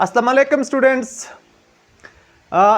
अस्सलाम वालेकुम स्टूडेंट्स।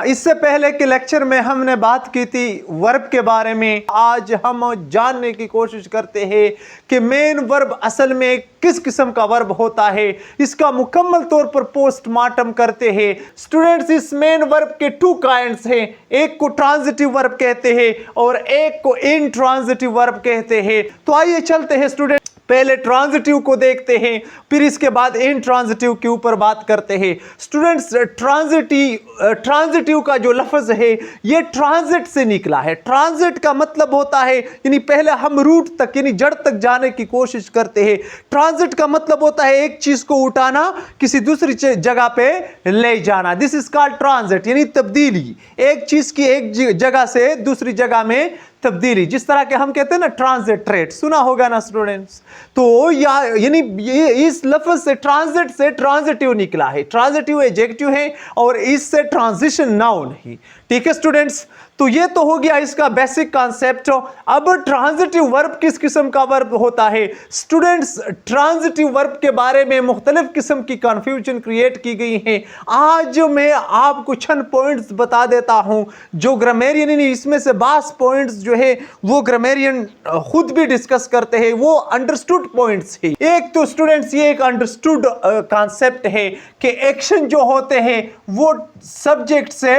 इससे पहले के लेक्चर में हमने बात की थी वर्ब के बारे में। आज हम जानने की कोशिश करते हैं कि मेन वर्ब असल में किस किस्म का वर्ब होता है, इसका मुकम्मल तौर पर पोस्टमार्टम करते हैं। स्टूडेंट्स, इस मेन वर्ब के टू काइंड्स हैं, एक को ट्रांजिटिव वर्ब कहते हैं और एक को इनट्रांजिटिव वर्ब कहते हैं। तो आइए चलते हैं स्टूडेंट, पहले ट्रांजिटिव को देखते हैं, फिर इसके बाद इनट्रांजिटिव के ऊपर बात करते हैं। स्टूडेंट्स, ट्रांजिटिव का जो लफ्ज है ये ट्रांजिट से निकला है। ट्रांजिट का मतलब होता है यानी पहले हम रूट तक यानी जड़ तक जाने की कोशिश करते हैं। ट्रांजिट का मतलब होता है एक चीज को उठाना, किसी दूसरी जगह पे ले जाना। दिस इज कॉल्ड ट्रांजिट यानी तब्दीली, एक चीज की एक जगह से दूसरी जगह में तब्दीली, जिस तरह के हम कहते हैं ना ट्रांजिट ट्रेड, सुना होगा ना स्टूडेंट्स। तो यानी ये इस लफ्ज से ट्रांजिट से ट्रांजिटिव निकला है। ट्रांजिटिव एडजेक्टिव है और इससे ट्रांजिशन नाउन है। ठीक है स्टूडेंट्स, तो ये तो हो गया इसका बेसिक कॉन्सेप्ट। अब ट्रांजिटिव वर्ब किस किस्म का वर्ब होता है? स्टूडेंट्स, ट्रांजिटिव वर्ब के बारे में मुख्तलिफ किस्म की कंफ्यूजन क्रिएट की गई है। आज मैं आपको चंद पॉइंट्स बता देता हूं जो ग्रामेरियन इसमें से 22 पॉइंट्स जो है वो ग्रामेरियन खुद भी डिस्कस करते हैं, वो अंडरस्टूड पॉइंट्स है। एक तो स्टूडेंट्स ये एक अंडरस्टूड कॉन्सेप्ट है कि एक्शन जो होते हैं वो सब्जेक्ट से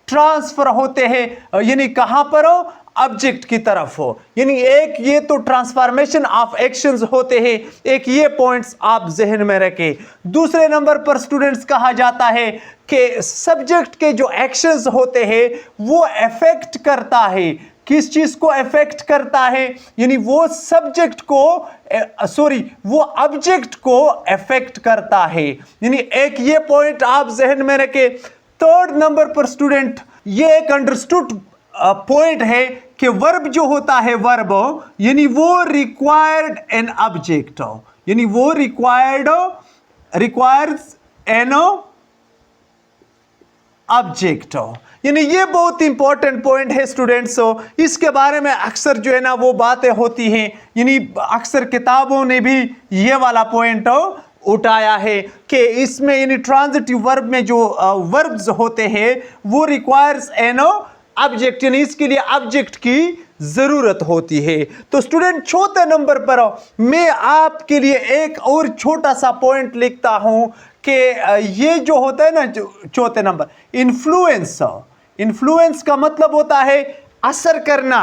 ट्रांसफर होते हैं, यानी कहां पर हो? ऑब्जेक्ट की तरफ हो। यानी एक ये तो ट्रांसफॉर्मेशन ऑफ एक्शंस होते हैं, एक ये पॉइंट्स आप जहन में रखें। दूसरे नंबर पर स्टूडेंट्स कहा जाता है कि सब्जेक्ट के जो एक्शंस होते हैं वो अफेक्ट करता है। किस चीज को अफेक्ट करता है? यानी वो सब्जेक्ट को वो ऑब्जेक्ट को अफेक्ट करता है। यानी एक ये पॉइंट आप जहन में रखें। थर्ड नंबर पर स्टूडेंट ये एक अंडरस्टूड पॉइंट है कि वर्ब जो होता है वर्ब यानी वो रिक्वायर्ड एन ऑब्जेक्ट, यानी वो रिक्वायर्स एन ऑब्जेक्ट। यानी ये बहुत इंपॉर्टेंट पॉइंट है स्टूडेंट्स। इसके बारे में अक्सर जो है ना वो बातें होती हैं, यानी अक्सर किताबों ने भी ये वाला पॉइंट उठाया है कि इसमें यानी ट्रांजिटिव वर्ब में जो वर्ब्स होते हैं वो रिक्वायर्स एन ऑब्जेक्ट, यानी इसके लिए ऑब्जेक्ट की जरूरत होती है। तो स्टूडेंट, चौथे नंबर पर मैं आपके लिए एक और छोटा सा पॉइंट लिखता हूं कि ये जो होता है ना चौथे नंबर, इन्फ्लुएंस। इन्फ्लुएंस का मतलब होता है असर करना।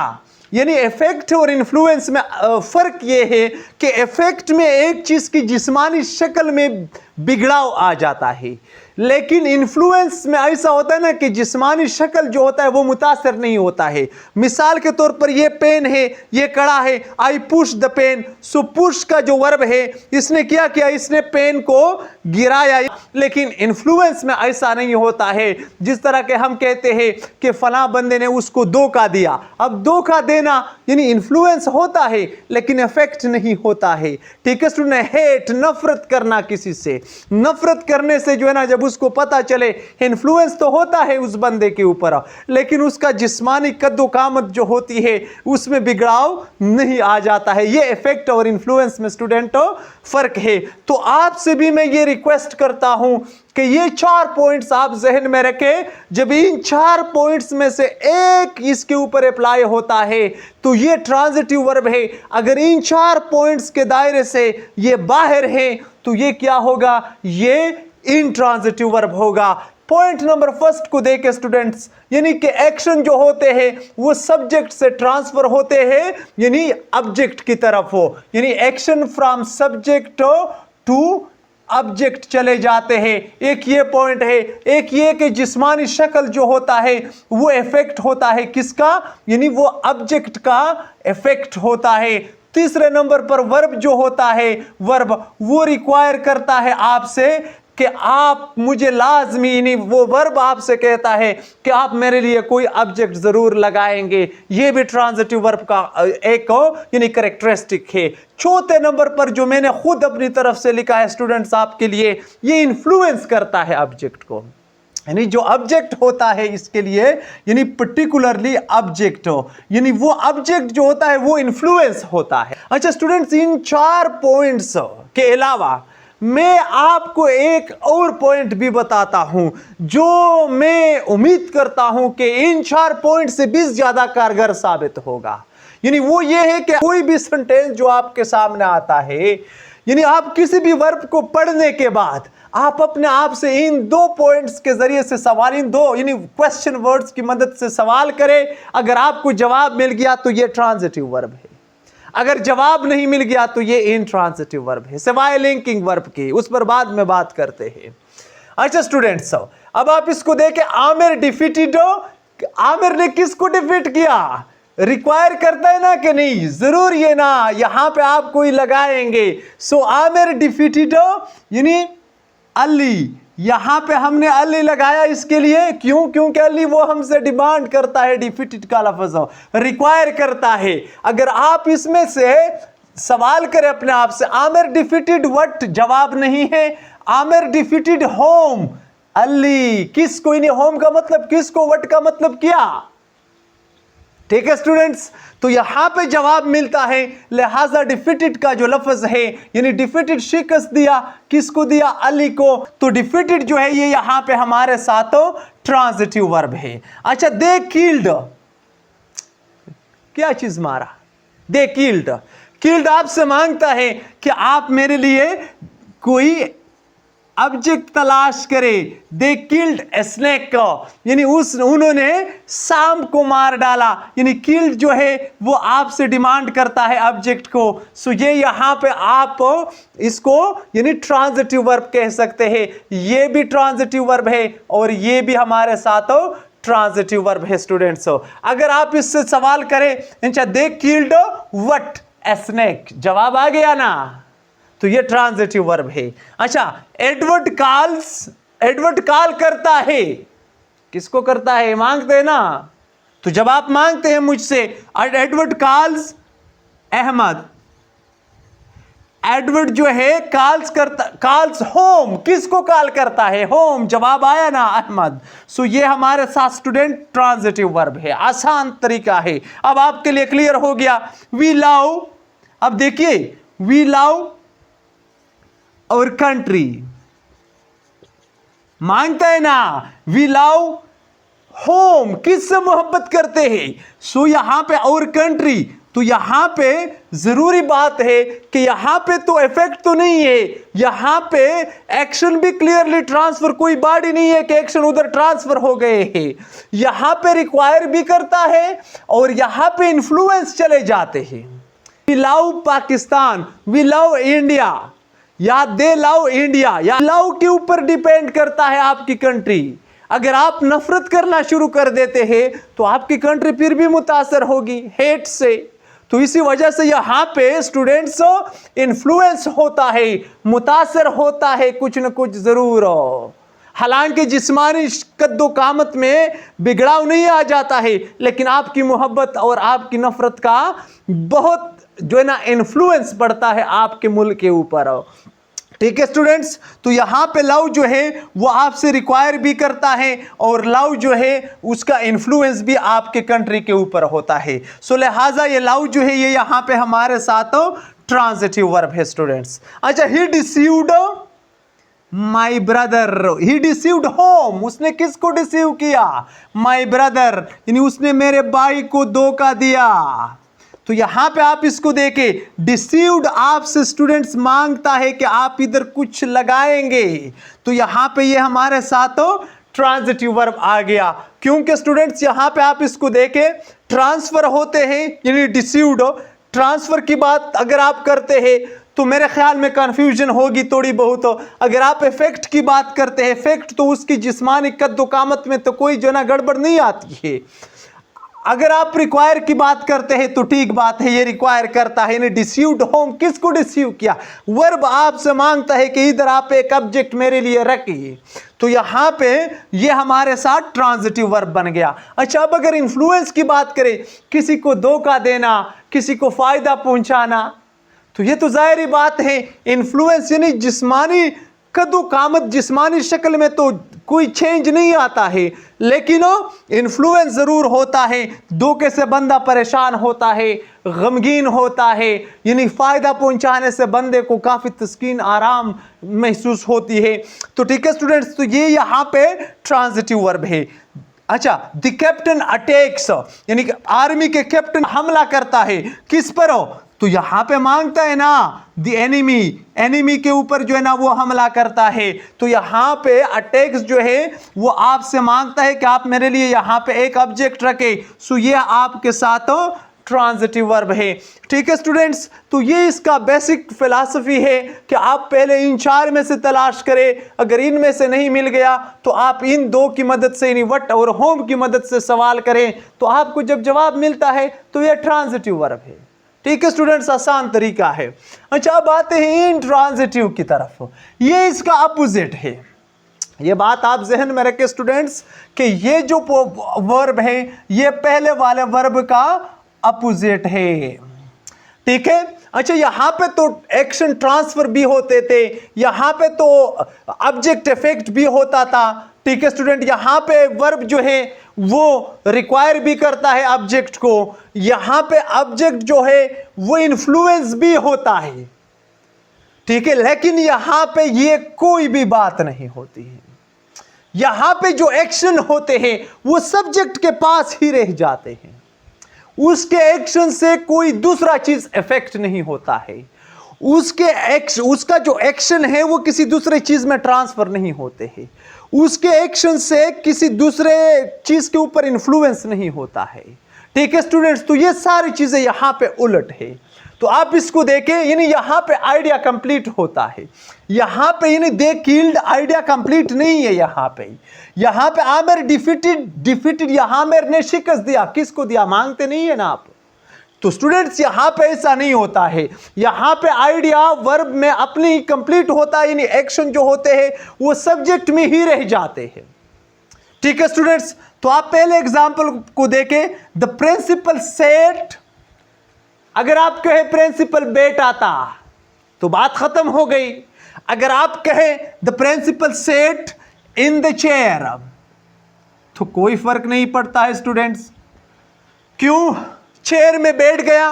यानी इफेक्ट और इन्फ्लुएंस में फर्क ये है कि इफेक्ट में एक चीज की जिस्मानी शक्ल में बिगड़ाव आ जाता है, लेकिन इन्फ्लुएंस में ऐसा होता है ना कि जिस्मानी शक्ल जो होता है वो मुतासर नहीं होता है। मिसाल के तौर पर ये पेन है, ये कड़ा है, I push the pen. So push का जो वर्ब है इसने क्या किया? इसने पेन को गिराया। लेकिन इन्फ्लुएंस में ऐसा नहीं होता है। जिस तरह के हम कहते हैं कि फलां बंदे ने उसको धोखा दिया। अब धोखा देना यानी इन्फ्लुएंस होता है लेकिन इफेक्ट नहीं होता है। ठीक है स्टूडेंट, हेट नफरत करना किसी से, नफरत करने से जो है ना जब उसको पता चले इन्फ्लुएंस तो होता है उस बंदे के ऊपर, लेकिन उसका जिस्मानी कद्दो कामत जो होती है उसमें बिगड़ाव नहीं आ जाता है। ये इफेक्ट और इन्फ्लुएंस में स्टूडेंट फर्क है। तो आपसे भी मैं ये रिक्वेस्ट करता हूं कि ये 4 पॉइंट्स आप जहन में रखें। जब इन 4 पॉइंट्स में से एक इसके ऊपर अप्लाई होता है तो ये ट्रांजिटिव वर्ब है। अगर इन 4 पॉइंट्स के दायरे से ये बाहर है तो ये क्या होगा? ये इनट्रांजिटिव वर्ब होगा। पॉइंट नंबर फर्स्ट को देखें स्टूडेंट्स, यानी कि एक्शन जो होते हैं वो सब्जेक्ट से ट्रांसफर होते हैं यानी ऑब्जेक्ट की तरफ हो, यानी action from subject to object चले जाते हैं। एक ये पॉइंट है। एक ये कि जिस्मानी शक्ल जो होता है वो इफेक्ट होता है किसका? यानी वो ऑब्जेक्ट का इफेक्ट होता है। तीसरे नंबर पर वर्ब जो होता है वर्ब वो रिक्वायर करता है आपसे कि आप मुझे लाजमी, यानी वो वर्ब आपसे कहता है कि आप मेरे लिए कोई ऑब्जेक्ट जरूर लगाएंगे। ये भी ट्रांजिटिव वर्ब का एक यानी कैरेक्टरिस्टिक है। चौथे नंबर पर जो मैंने खुद अपनी तरफ से लिखा है स्टूडेंट्स आपके लिए, ये इन्फ्लुएंस करता है ऑब्जेक्ट को, यानी जो ऑब्जेक्ट होता है इसके लिए यानी पर्टिकुलरली ऑब्जेक्ट हो, यानी वो ऑब्जेक्ट जो होता है वो इन्फ्लुएंस होता है। अच्छा स्टूडेंट्स, इन 4 पॉइंट्स के अलावा मैं आपको एक और पॉइंट भी बताता हूं जो मैं उम्मीद करता हूं कि इन 4 पॉइंट से भी ज्यादा कारगर साबित होगा। यानी वो ये है कि कोई भी सेंटेंस जो आपके सामने आता है, यानी आप किसी भी वर्ब को पढ़ने के बाद आप अपने आप से इन 2 पॉइंट्स के जरिए से सवाल, इन 2 यानी क्वेश्चन वर्ड्स की मदद से सवाल करें। अगर आपको जवाब मिल गया तो ये ट्रांजिटिव वर्ब है, अगर जवाब नहीं मिल गया तो ये इंट्रांजिटिव वर्ब है, सिवाय लिंकिंग वर्ब के, उस पर बाद में बात करते हैं। अच्छा स्टूडेंट्स, अब आप इसको देखें, आमिर डिफीटेड। आमिर ने किसको डिफीट किया? रिक्वायर करता है ना कि नहीं? जरूर ये ना, यहां पे आप कोई लगाएंगे। सो आमिर डिफीटेड यानी अली, यहां पे हमने अली लगाया इसके लिए, क्यों? क्योंकि अली वो हमसे डिमांड करता है, डिफीटेड का लफ्ज रिक्वायर करता है। अगर आप इसमें से सवाल करें अपने आप से, आमिर डिफीटेड व्हाट, जवाब नहीं है। आमिर डिफीटेड होम, अली किसको, इन्हें होम का मतलब किसको, व्हाट का मतलब किया। ठीक है स्टूडेंट्स, तो यहां पे जवाब मिलता है, लिहाजा डिफीटेड का जो लफ्ज है, यानी डिफीटेड शिकस्त दिया, किसको दिया? अली को। तो डिफीटेड जो है ये यहां पे हमारे साथ ट्रांजिटिव वर्ब है। अच्छा, दे किल्ड, क्या चीज मारा? They killed. किल्ड आपसे मांगता है कि आप मेरे लिए कोई ऑब्जेक्ट तलाश करें। दे किल्ड ए स्नेक, यानी उन्होंने सांप को मार डाला। यानी किल्ड जो है वो आपसे डिमांड करता है ऑब्जेक्ट को। सो ये यहां पे आप इसको यानी ट्रांजिटिव वर्ब कह सकते हैं। ये भी ट्रांजिटिव वर्ब है और ये भी हमारे साथ ट्रांजिटिव वर्ब है स्टूडेंट्स। अगर आप इससे सवाल करें, अच्छा they killed what a snake, जवाब आ गया ना, तो ये ट्रांजिटिव वर्ब है। अच्छा, एडवर्ड कॉल्स, एडवर्ड कॉल करता है, किसको करता है? मांगते हैं ना, तो जब आप मांगते हैं मुझसे, एडवर्ड कॉल्स अहमद, एडवर्ड जो है कॉल्स करता, कॉल्स होम, किसको कॉल करता है? होम, जवाब आया ना, अहमद। सो ये हमारे साथ स्टूडेंट ट्रांजिटिव वर्ब है, आसान तरीका है। अब आपके लिए क्लियर हो गया। वी लव, अब देखिए, वी लव और कंट्री, मांगता है ना, वी लव होम, किससे मोहब्बत करते हैं? सो यहां पे और कंट्री, तो यहां पे जरूरी बात है कि यहां पे तो इफेक्ट तो नहीं है, यहां पे एक्शन भी क्लियरली ट्रांसफर, कोई बॉडी नहीं है कि एक्शन उधर ट्रांसफर हो गए हैं। यहां पे रिक्वायर भी करता है और यहां पे इन्फ्लुएंस चले जाते हैं। We love Pakistan, we love India, या दे लव इंडिया, या लव के ऊपर डिपेंड करता है आपकी कंट्री। अगर आप नफरत करना शुरू कर देते हैं तो आपकी कंट्री फिर भी मुतासर होगी हेट से। तो इसी वजह से यहां पे स्टूडेंट्स इन्फ्लुएंस होता है, मुतासर होता है कुछ न कुछ जरूर। हालांकि जिस्मानी कद्दो कामत में बिगड़ाव नहीं आ जाता है, लेकिन आपकी मोहब्बत और आपकी नफरत का बहुत जो है ना इन्फ्लुएंस पड़ता है आपके मुल्क के ऊपर। ठीक है स्टूडेंट्स, तो यहां पे लव जो है वो आपसे रिक्वायर भी करता है और लव जो है उसका इन्फ्लुएंस भी आपके कंट्री के ऊपर होता है। सो लिहाजा ये लव जो है ये यहां पे हमारे साथ ट्रांजिटिव वर्ब है स्टूडेंट्स। अच्छा, he deceived my brother, he deceived home, उसने किसको डिसीव किया? माई ब्रदर, यानी उसने मेरे भाई को धोखा दिया। तो यहां पे आप इसको देखें, डिसीव्ड आपसे स्टूडेंट्स मांगता है कि आप इधर कुछ लगाएंगे, तो यहां पे ये हमारे साथ ट्रांजिटिव वर्ब आ गया। क्योंकि स्टूडेंट्स यहां पे आप इसको देखें, ट्रांसफर होते हैं, यानी डिसीव्ड ट्रांसफर की बात अगर आप करते हैं तो मेरे ख्याल में कंफ्यूजन होगी थोड़ी बहुत। अगर आप इफेक्ट की बात करते हैं, इफेक्ट तो उसकी जिस्मानी कद्दो कामत में तो कोई जो ना गड़बड़ नहीं आती है। अगर आप रिक्वायर की बात करते हैं तो ठीक बात है, ये रिक्वायर करता है। यानी डिसीव्ड होम, किसको डिसीव किया? वर्ब आपसे मांगता है कि इधर आप एक ऑब्जेक्ट मेरे लिए रखिए, तो यहां पे ये हमारे साथ ट्रांजिटिव वर्ब बन गया। अच्छा, अब अगर इन्फ्लुएंस की बात करें, किसी को धोखा देना, किसी को फायदा पहुंचाना, तो ये तो जाहिर बात है इन्फ्लुएंस यानी जिस्मानी कद्दू कामत जिस्मानी शक्ल में तो कोई चेंज नहीं आता है, लेकिन इन्फ्लुएंस ज़रूर होता है। धोखे से बंदा परेशान होता है, गमगीन होता है, यानी फ़ायदा पहुंचाने से बंदे को काफ़ी तस्कीन आराम महसूस होती है। तो ठीक है स्टूडेंट्स, तो ये यहाँ पे ट्रांजिटिव वर्ब है। अच्छा, द कैप्टन अटैक्स, यानी कि आर्मी के कैप्टन हमला करता है, किस पर हो? तो यहां पे मांगता है ना द एनिमी, एनिमी के ऊपर जो है ना वो हमला करता है। तो यहां पे अटैक्स जो है वो आपसे मांगता है कि आप मेरे लिए यहां पे एक ऑब्जेक्ट रखे। सो ये आपके साथ ट्रांजिटिव वर्ब है। ठीक है स्टूडेंट्स, तो ये इसका बेसिक फिलॉसफी है कि आप पहले इन चार में से तलाश करें, अगर इनमें से नहीं मिल गया तो आप इन दो की मदद से, यानी व्हाट और होम की मदद से सवाल करें, तो आपको जब जवाब मिलता है तो यह ट्रांजिटिव वर्ब है। ठीक है स्टूडेंट्स, आसान तरीका है। अच्छा, अब आते हैं इंट्रांजिटिव की तरफ। ये इसका अपोजिट है। ये बात आप जहन में रखें स्टूडेंट्स कि ये जो वर्ब है ये पहले वाले वर्ब का अपोजिट है। ठीक है। अच्छा, यहां पे तो एक्शन ट्रांसफर भी होते थे, यहां पे तो ऑब्जेक्ट इफेक्ट भी होता था। ठीक है स्टूडेंट, यहां पे वर्ब जो है वो रिक्वायर भी करता है ऑब्जेक्ट को, यहां पे ऑब्जेक्ट जो है वो इन्फ्लुएंस भी होता है। ठीक है, लेकिन यहां पे ये कोई भी बात नहीं होती है। यहां पे जो एक्शन होते हैं वो सब्जेक्ट के पास ही रह जाते हैं, उसके एक्शन से कोई दूसरा चीज इफेक्ट नहीं होता है, उसका जो एक्शन है वो किसी दूसरे चीज में ट्रांसफर नहीं होते हैं, उसके एक्शन से किसी दूसरे चीज के ऊपर इन्फ्लुएंस नहीं होता है। ठीक है स्टूडेंट्स, तो ये सारी चीजें यहां पे उलट है। तो आप इसको देखें, यानी यहां पे आइडिया कंप्लीट होता है, यहां पे यानी दे किल्ड आइडिया कंप्लीट नहीं है। यहां पे आमिर डिफीटेड यहां आमिर ने शिकस्त दिया, किसको दिया? मांगते नहीं है ना आप। तो स्टूडेंट्स यहां पे ऐसा नहीं होता है, यहां पे आइडिया वर्ब में अपनी कंप्लीट होता है, यानी एक्शन जो होते हैं वो सब्जेक्ट में ही रह जाते हैं। ठीक है स्टूडेंट्स, तो आप पहले एग्जांपल को देखें। द प्रिंसिपल सेट, अगर आप कहे प्रिंसिपल बेट आता तो बात खत्म हो गई। अगर आप कहे the principal set in the chair तो कोई फर्क नहीं पड़ता है स्टूडेंट्स। क्यों? चेयर में बैठ गया,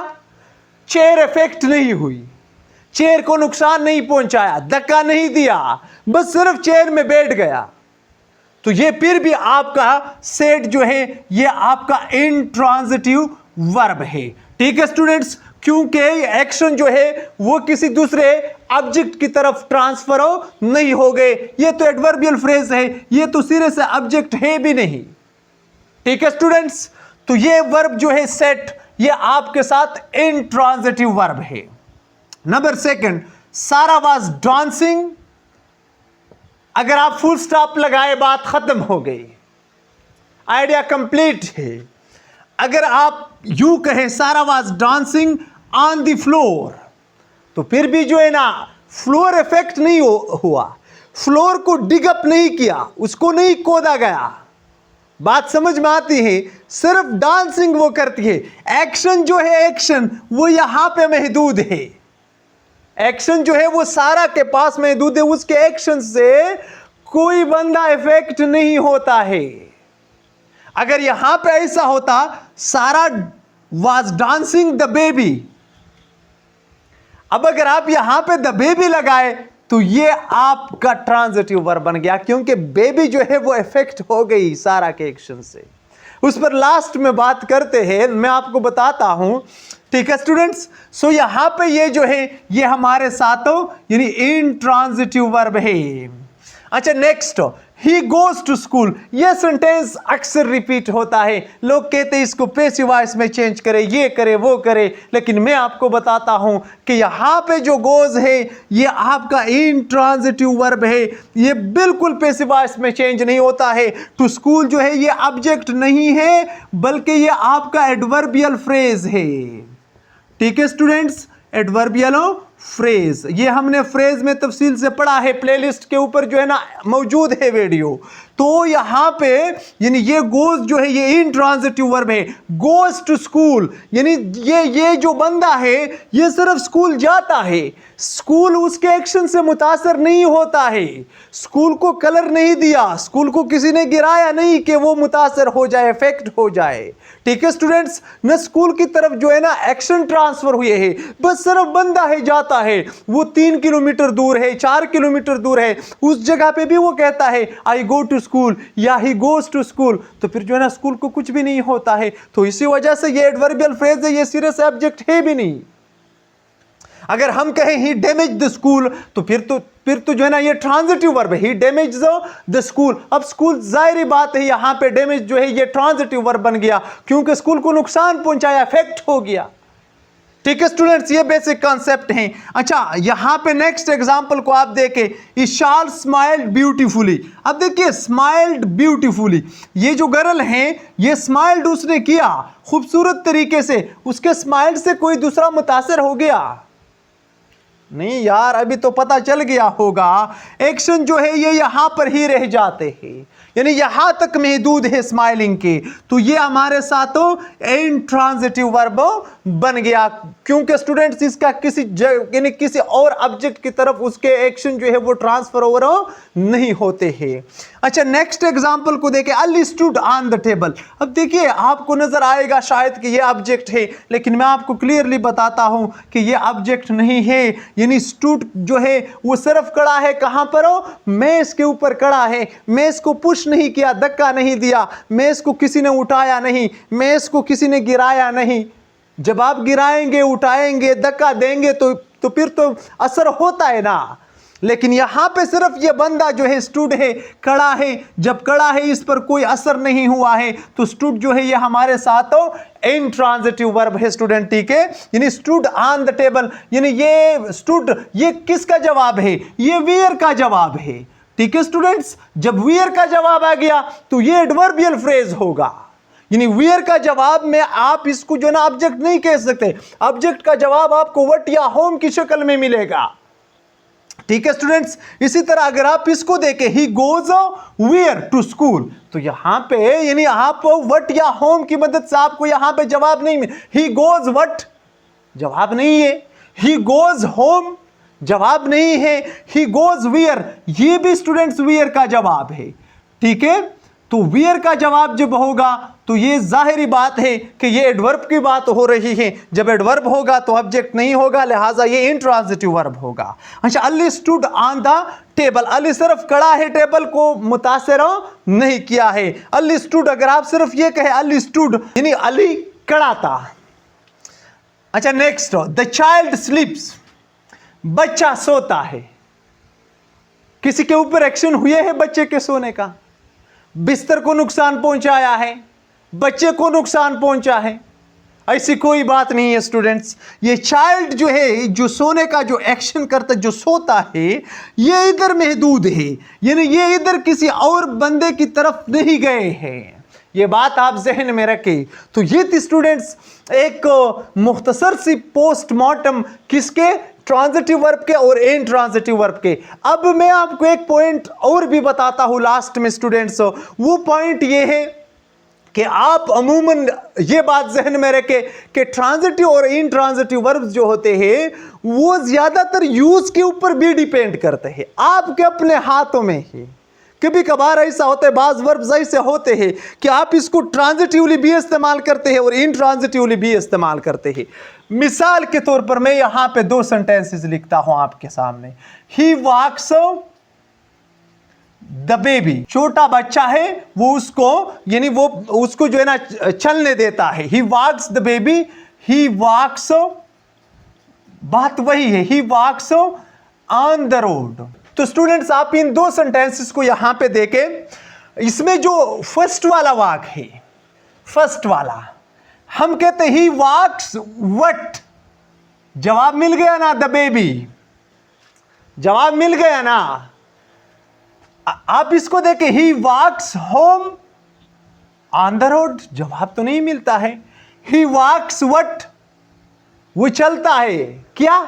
चेयर इफेक्ट नहीं हुई, चेयर को नुकसान नहीं पहुंचाया, धक्का नहीं दिया, बस सिर्फ चेयर में बैठ गया, तो ये फिर भी आपका सेट जो है ये आपका इंट्रांजिटिव वर्ब है। ठीक है स्टूडेंट्स, क्योंकि एक्शन जो है वो किसी दूसरे ऑब्जेक्ट की तरफ ट्रांसफर नहीं हो गए। ये तो एडवर्बियल फ्रेज है, ये तो सिरे से ऑब्जेक्ट है भी नहीं। ठीक है स्टूडेंट्स, तो ये वर्ब जो है सेट, ये आपके साथ इंट्रांजिटिव वर्ब है। नंबर सेकंड, सारा वाज डांसिंग, अगर आप फुल स्टॉप लगाए बात खत्म हो गई, आइडिया कंप्लीट है। अगर आप यूं कहें सारा was dancing on the floor, तो फिर भी जो है ना फ्लोर इफेक्ट नहीं हुआ, फ्लोर को डिग अप नहीं किया, उसको नहीं खोदा गया। बात समझ में आती है? सिर्फ डांसिंग वो करती है, एक्शन जो है एक्शन वो यहां पे महदूद है, एक्शन जो है वो सारा के पास महदूद है, उसके एक्शन से कोई बंदा इफेक्ट नहीं होता है। अगर यहां पे ऐसा होता सारा वाज डांसिंग द बेबी, अब अगर आप यहां पे द बेबी लगाए तो ये आपका ट्रांजिटिव वर्ब बन गया, क्योंकि बेबी जो है वो इफेक्ट हो गई सारा के एक्शन से। उस पर लास्ट में बात करते हैं, मैं आपको बताता हूं। ठीक है स्टूडेंट्स, सो यहां पे ये जो है ये हमारे साथ यानी इंट्रांजिटिव वर्ब है। अच्छा, next, he goes to school, यह सेंटेंस अक्सर रिपीट होता है। लोग कहते हैं इसको पैसिव वॉइस में चेंज करें, ये करे वो करे, लेकिन मैं आपको बताता हूं कि यहां पे जो गोज है ये आपका इंट्रांजिटिव वर्ब है, ये बिल्कुल पैसिव वॉइस में चेंज नहीं होता है। टू स्कूल जो है ये ऑब्जेक्ट नहीं है, बल्कि ये आपका एडवर्बियल फ्रेज है। ठीक है स्टूडेंट्स, एडवर्बियल फ्रेज। ये हमने फ्रेज में तफसील से पढ़ा है, प्लेलिस्ट के ऊपर जो है ना मौजूद है वीडियो। तो यहाँ पे यानी ये गोज जो है ये इंट्रांजिटिव वर्ब है, गोज टू स्कूल, यानी ये जो बंदा है ये सिर्फ स्कूल जाता है, स्कूल उसके एक्शन से मुतासर नहीं होता है, स्कूल को कलर नहीं दिया, स्कूल को किसी ने गिराया नहीं कि वो मुतासर हो जाए, इफेक्ट हो जाए। ठीक है स्टूडेंट्स, न स्कूल की तरफ जो है ना एक्शन ट्रांसफर हुए है, बस सिर्फ बंदा है जाता है, वो 3 किलोमीटर दूर है, 4 किलोमीटर दूर है, उस जगह पे भी वो कहता है आई गो टू स्कूल या ही गोज टू स्कूल, तो फिर जो है ना स्कूल को कुछ भी नहीं होता है। तो इसी वजह से ये एडवर्बियल फ्रेज है, ये सीरियस ऑब्जेक्ट है भी नहीं। अगर हम कहें ही डैमेज द स्कूल तो फिर तो जो है ना ये ट्रांजिटिव वर्ब है, ही डैमेज द स्कूल। अब स्कूल जाहिर बात है यहां पे डैमेज जो है ये ट्रांजिटिव वर्ब बन गया, क्योंकि स्कूल को नुकसान पहुंचाया, इफेक्ट हो गया। ठीक है स्टूडेंट्स, ये बेसिक कॉन्सेप्ट हैं। अच्छा, यहां पे नेक्स्ट एग्जांपल को आप देखें, इशाल स्माइल्ड ब्यूटीफुली। अब देखिए स्माइल्ड ब्यूटीफुली, ये जो गर्ल है ये स्माइल्ड उसने किया खूबसूरत तरीके से, उसके स्माइल से कोई दूसरा मुतासर हो गया नहीं यार, अभी तो पता चल गया होगा एक्शन जो है ये यहां पर ही रह जाते हैं, यानी यहां तक महदूद है स्माइलिंग के, तो ये हमारे साथ इंट्रांजिटिव वर्ब बन गया, क्योंकि स्टूडेंट्स इसका किसी और ऑब्जेक्ट की तरफ उसके एक्शन जो है वो ट्रांसफर ओवर नहीं होते हैं। अच्छा, नेक्स्ट एग्जांपल को देखें, Ali stood on the table. अब देखिए आपको नजर आएगा शायद कि ये ऑब्जेक्ट है, लेकिन मैं आपको क्लियरली बताता हूं कि ये ऑब्जेक्ट नहीं है। यानी स्टूड जो है वो सिर्फ खड़ा है, कहां पर हो, मेज के ऊपर खड़ा है, मेज को पुश नहीं किया, धक्का नहीं दिया, मेज को किसी ने उठाया नहीं, मेज को किसी ने गिराया नहीं। जब आप गिराएंगे, उठाएंगे, धक्का देंगे तो फिर तो असर होता है ना, लेकिन यहां पे सिर्फ ये बंदा जो है स्टूड है, खड़ा है, जब खड़ा है इस पर कोई असर नहीं हुआ है, तो स्टूड जो है ये हमारे साथ इंट्रांजिटिव वर्ब है स्टूडेंट। ठीक है, यानी स्टूड ऑन द टेबल, यानी ये स्टूड ये किसका जवाब है, ये वेयर का जवाब है। ठीक है स्टूडेंट्स, जब वेयर का जवाब आ गया तो ये एडवर्बियल फ्रेज होगा, यानी वेयर का जवाब में आप इसको जो ना ऑब्जेक्ट नहीं कह सकते, ऑब्जेक्ट का जवाब आपको व्हाट या होम की शक्ल में मिलेगा। ठीक है स्टूडेंट्स, इसी तरह अगर आप इसको देखें, he goes where to school, तो यहां पे यानी आप व्हाट या होम की मदद से आपको यहां पे जवाब नहीं मिले, ही गोज व्हाट जवाब नहीं है, ही गोज होम जवाब नहीं है, ही गोज वेयर ये भी स्टूडेंट्स वेयर का जवाब है। ठीक है, तो वेयर का जवाब जब होगा तो ये जाहिरी बात है कि ये एडवर्ब की बात हो रही है, जब एडवर्ब होगा तो ऑब्जेक्ट नहीं होगा, लिहाजा ये इंट्रांजिटिव वर्ब होगा। अच्छा, Ali stood on the table, Ali सिर्फ खड़ा है, टेबल को मुतासिर नहीं किया है। अली स्टूड, अगर आप सिर्फ ये कहे अली स्टूड यानी अली खड़ा था। अच्छा, नेक्स्ट, द चाइल्ड स्लीप्स, बच्चा सोता है। किसी के ऊपर एक्शन हुए है बच्चे के सोने का, बिस्तर को नुकसान पहुंचाया है, बच्चे को नुकसान पहुंचा है, ऐसी कोई बात नहीं है स्टूडेंट्स। ये चाइल्ड जो है, जो सोने का जो एक्शन करता, जो सोता है, ये इधर महदूद है, यानी ये इधर किसी और बंदे की तरफ नहीं गए हैं, ये बात आप जहन में रखें। तो ये थी स्टूडेंट्स एक मुख्तसर सी पोस्टमार्टम किसके, ट्रांजिटिव वर्ब के और इंट्रांजिटिव वर्ब के। अब मैं आपको एक पॉइंट और भी बताता हूं लास्ट में स्टूडेंट्स, वो पॉइंट ये है कि आप अमूमन ये बात जहन में रखें कि ट्रांजिटिव और इंट्रांजिटिव वर्ब्स जो होते हैं वो ज्यादातर यूज के ऊपर भी डिपेंड करते हैं, आपके अपने हाथों में ही। कभी कभार ऐसा होता है, बाज वर्ब्स ऐसे होते हैं कि आप इसको ट्रांजिटिवली भी इस्तेमाल करते हैं और इंट्रांजिटिवली भी इस्तेमाल करते हैं। मिसाल के तौर पर मैं यहां पे 2 सेंटेंसेस लिखता हूं आपके सामने, ही वॉक्स द बेबी, छोटा बच्चा है वो उसको यानी वो उसको जो है ना चलने देता है, ही वॉक्स द बेबी, ही वॉक्स, बात वही है, ही वॉक्स ऑन द रोड। तो स्टूडेंट्स आप इन 2 सेंटेंसेस को यहां पे देखें, इसमें जो फर्स्ट वाला वाक है, फर्स्ट वाला हम कहते ही वॉक्स व्हाट, जवाब मिल गया ना, द बेबी जवाब मिल गया ना। आप इसको देखें, ही वॉक्स होम ऑन द रोड, जवाब तो नहीं मिलता है। ही वॉक्स व्हाट, वो चलता है क्या,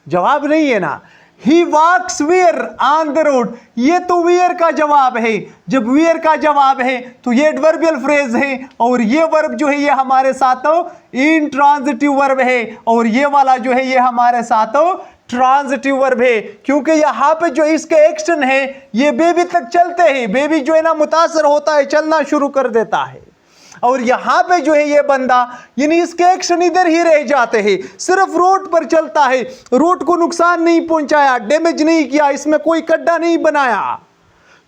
जवाब नहीं है ना। ही वॉक्स वेयर ऑन द रोड, ये तो वेयर का जवाब है। जब वेयर का जवाब है तो ये एडवर्बियल फ्रेज है, और ये वर्ब जो है ये हमारे साथ इंट्रांजिटिव वर्ब है, और ये वाला जो है ये हमारे साथ ट्रांजिटिव वर्ब है। क्योंकि यहाँ पे जो इसके एक्शन है ये बेबी तक चलते हैं, बेबी जो है ना मुतासर होता है, चलना शुरू कर देता है, और यहां पे जो है ये बंदा यानी इसके एक्शन इधर ही रह जाते हैं, सिर्फ रोड पर चलता है, रोड को नुकसान नहीं पहुंचाया, डैमेज नहीं किया, इसमें कोई गड्ढा नहीं बनाया।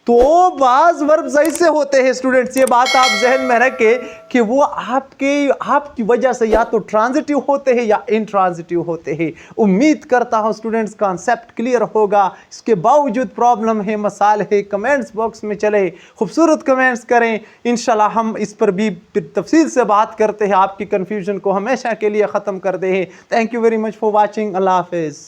तो बाज वर्ब्स ऐसे होते हैं स्टूडेंट्स, ये बात आप जहन में रखें कि वो आपकी वजह से या तो ट्रांजिटिव होते हैं या इंट्रांजिटिव होते हैं। उम्मीद करता हूं स्टूडेंट्स कॉन्सेप्ट क्लियर होगा। इसके बावजूद प्रॉब्लम है, मसाल है, कमेंट्स बॉक्स में चले खूबसूरत कमेंट्स करें, इंशाल्लाह हम इस पर भी तफसील से बात करते हैं, आपकी कन्फ्यूजन को हमेशा के लिए ख़त्म कर दें। Thank you very much for watching. अल्लाह हाफिज़।